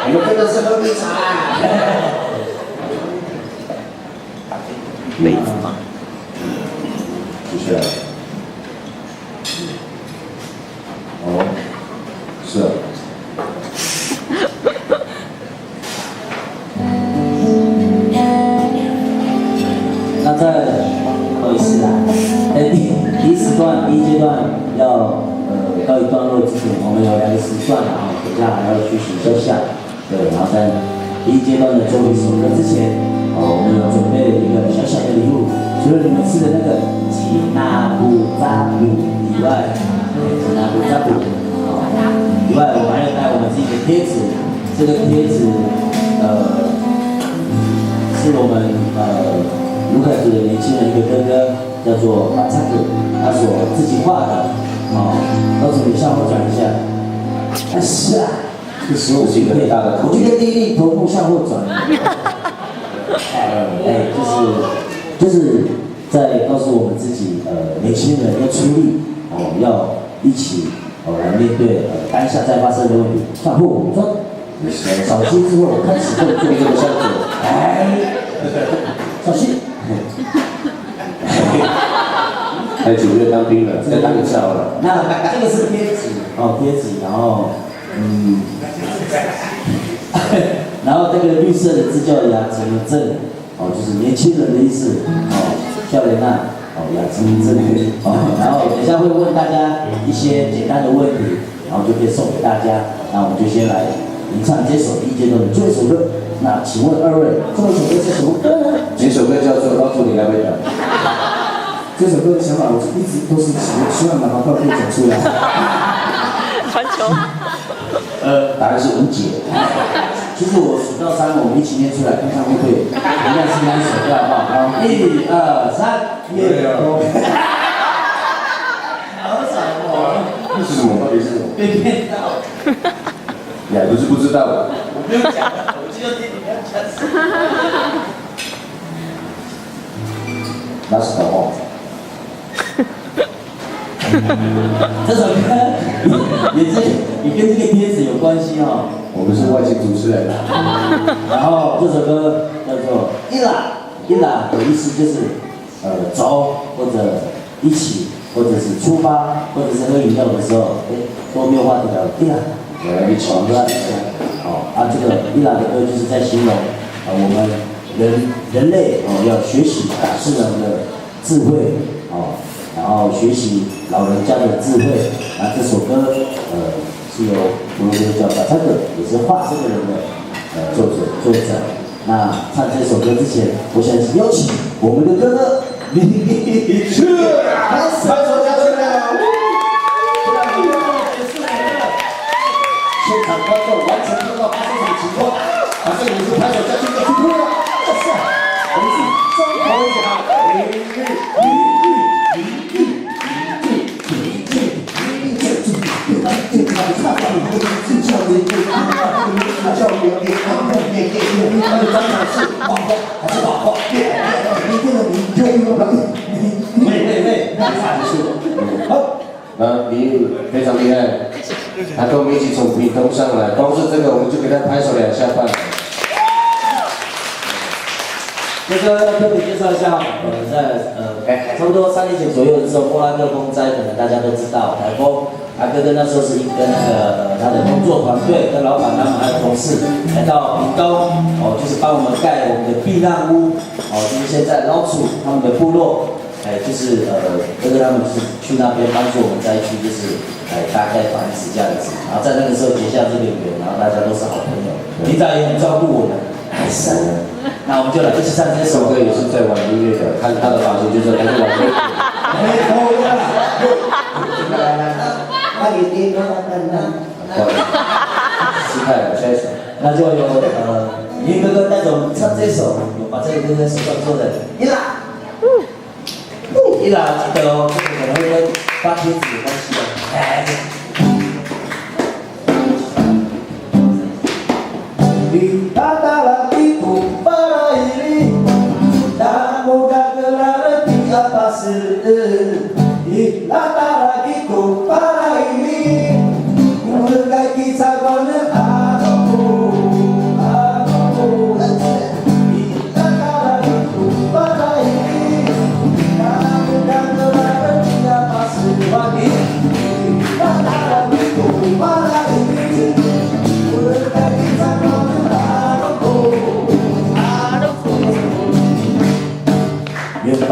你们真的是喝绿茶。杯子吗？继续来。哦，是。那在不好意思啦，第一时段第一阶段要告一段落之前，我们有2个时段啊，等一下还要去洗一下，对，然后在第一阶段的最后一首歌之前，我们有准备了一个小小的礼物，除了你们吃的那个吉纳布扎布以外，吉纳布扎布，以外我们还要带我们自己的贴纸，这个贴纸是我们卢凯族的年轻人一个哥哥，叫做马扎克，他所自己画的，告诉你向后转一下，是啊，这个时候是一个很大的，我觉得第一头部向后转，就是在告诉我们自己，年轻人要出力，要一起来面对当下在发生的问题，向后武装，小心之后开始动作这个效果，小心。在9月当兵了，在当校了。那这个是贴纸，贴纸，然后然后这个绿色的字叫养成正，就是年轻人的意思，少年呐，养成正，然后等一下会问大家一些简单的问题，然后就可以送给大家。那我们就先来吟唱这首第一阶段的最后一首歌。那请问2位，最后一首歌是什么歌呢？这首歌叫做《告诉你来不了》。这首歌的想法，我一直都是希望拿到可以讲出来。传球。答案是无解。其实我数到3，我们一起念出来，看看会不会一样是哪一首歌，好不好？1、2、3，夜空。好惨哦！这是什么？到底是什么？被骗到。你还不是不知道？我不用讲了，我就要听你们讲。那是什么？这首歌也跟这个贴纸有关系哦。我们是外景主持人。然后这首歌叫做“伊拉”，伊拉的意思就是走或者一起，或者是出发，或者是喝饮料的时候，都没有话题聊，伊拉，一起玩一下。这个伊拉的歌就是在形容我们人类要学习大自然的智慧然后学习老人家的智慧。那这首歌是由一个叫马扎克，也是画这个人的作者。那唱这首歌之前，我想邀请我们的哥哥李志，拍手加热量。现场观众完全不知道发生什么情况，反正你是拍手加去就哭了。我们是双头侠，你非常厉害，他跟我们一起从屏东上来，光是这个我们就给他拍手2下半。这个要特别介绍一下，在差不多3年前左右的时候，莫拉克风灾，可能大家都知道，台风。哥哥那时候是跟他的工作团队、跟老板他们还有同事来到屏东，就是帮我们盖我们的避难屋，就是现在老楚他们的部落，就是哥哥他们就是去那边帮助我们灾区，就是搭盖房子这样子。然后在那个时候结下这个缘，然后大家都是好朋友，领导也很照顾我们。那我们就来一起唱这首歌，也是在玩音乐的，看他的发型就知道他是玩音乐。失态了，下一首。那就由林哥哥带着我们唱这首，把这个哥哥手上做的伊拉，伊拉记得哦，这个可能会跟发贴纸有关系哦。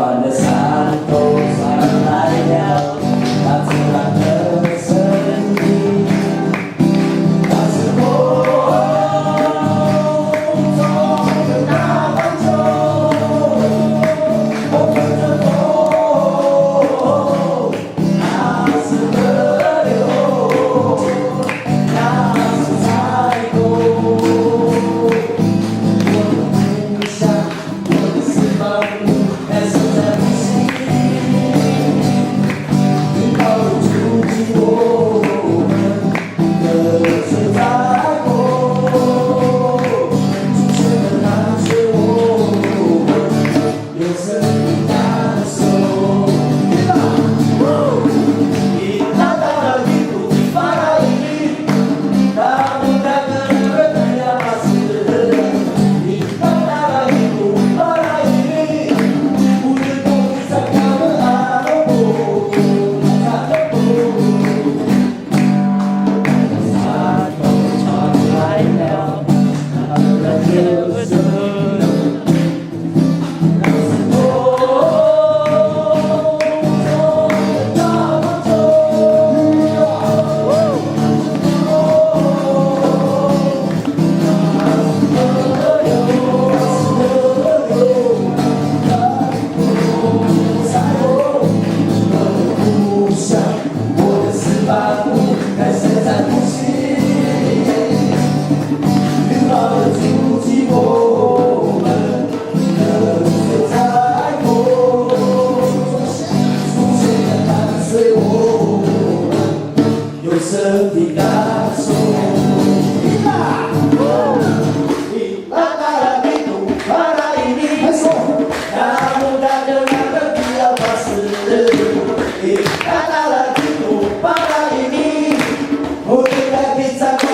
暖的山头传来了大自然的声音，那是我中的大环球，我跟着风，那是河流，那是彩虹，我的梦想，我的翅膀，还是在呼吸。你靠住我们的水在过，主权的蓝水我们有生命感受。一啦啦啦一路巴拉一里，大步大个人的亚马斯。一啦啦啦一路巴拉一里，无人懂你在看的阿罗布，阿罗布。山头传来了他们的歌声，那是我中的大环球，故乡，我的翅膀还是在呼吸，拥抱着主起我们的水彩虹，出现的蓝水我们有身体感受。一啦啦啦一路巴拉一里，大步大个那个比亚巴斯。一啦啦啦一路巴拉一里，我的爱比在。